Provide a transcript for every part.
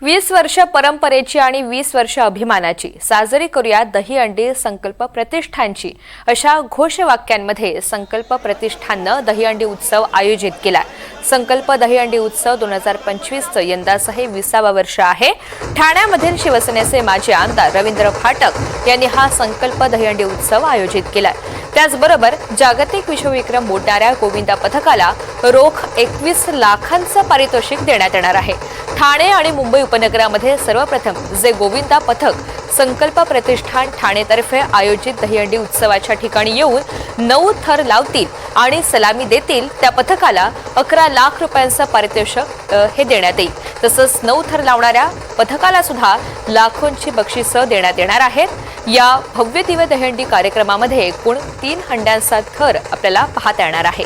20 वर्ष परंपरेची आणि 20 वर्ष अभिमानाची साजरी करूया दहीहंडी संकल्प प्रतिष्ठानची अशा घोषवाक्यांमध्ये संकल्प प्रतिष्ठाननं दहीहंडी उत्सव आयोजित केला। संकल्प दहीहंडी उत्सव 2025 यंदाचं हे 20वे वर्ष आहे। ठाण्यामधील शिवसेनेचे माजी आमदार रवींद्र फाटक यांनी हा संकल्प दहीहंडी उत्सव आयोजित केला। त्याचबरोबर जागतिक विश्वविक्रम मोडणाऱ्या गोविंदा पथकाला रोख 21 लाखांचं पारितोषिक देण्यात येणार आहे। ठाणे आणि मुंबई उपनगरामध्ये सर्वप्रथम जे गोविंदा पथक संकल्प प्रतिष्ठान ठाणेतर्फे आयोजित दहीहंडी उत्सवाच्या ठिकाणी येऊन 9 थर लावतील आणि सलामी देतील त्या पथकाला 11 लाख रुपयांचं पारितोषिक हे देण्यात येईल। तसंच 9 थर लावणाऱ्या पथकाला सुद्धा लाखोंची बक्षिसं देण्यात येणार आहेत। या भव्य दिव्य दहीहंडी कार्यक्रमामध्ये एकूण 3 हंड्यांचा थर आपल्याला पाहता येणार आहे।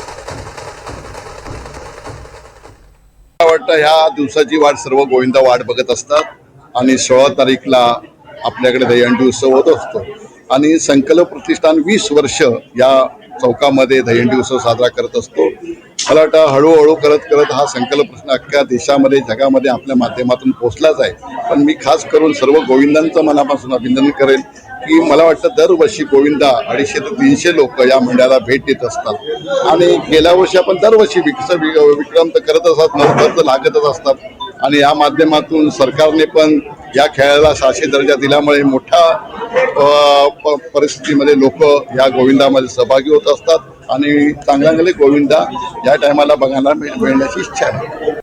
ह्या दिवसाची वाट सर्व गोविंदा वाट बघत असतात आणि 16 तारीखला आपल्याकडे दहीहंडी उत्सव होत असतो आणि संकल्प प्रतिष्ठान 20 वर्ष या चौकामध्ये दहीहंडी उत्सव साजरा करत असतो। मला वाटतं हळूहळू करत हा संकल्प प्रश्न अख्ख्या देशामध्ये जगामध्ये आपल्या माध्यमातून पोहोचलाच आहे। पण मी खास करून सर्व गोविंदांचं मनापासून अभिनंदन करेल की मला वाटतं दरवर्षी गोविंदा 250 ते 300 लोक या मंडळाला भेट देत असतात आणि गेल्या वर्षी आपण दरवर्षी विक्रम तर करत असतात, 9 थर तर लागतच असतात आणि या माध्यमातून सरकारने पण या खेळाला शासकीय दर्जा दिल्यामुळे मोठ्या परिस्थितीमध्ये लोक या गोविंदामध्ये सहभागी होत असतात आणि चांगले गोविंदा या टायमाला बघायला मिळण्याची इच्छा आहे।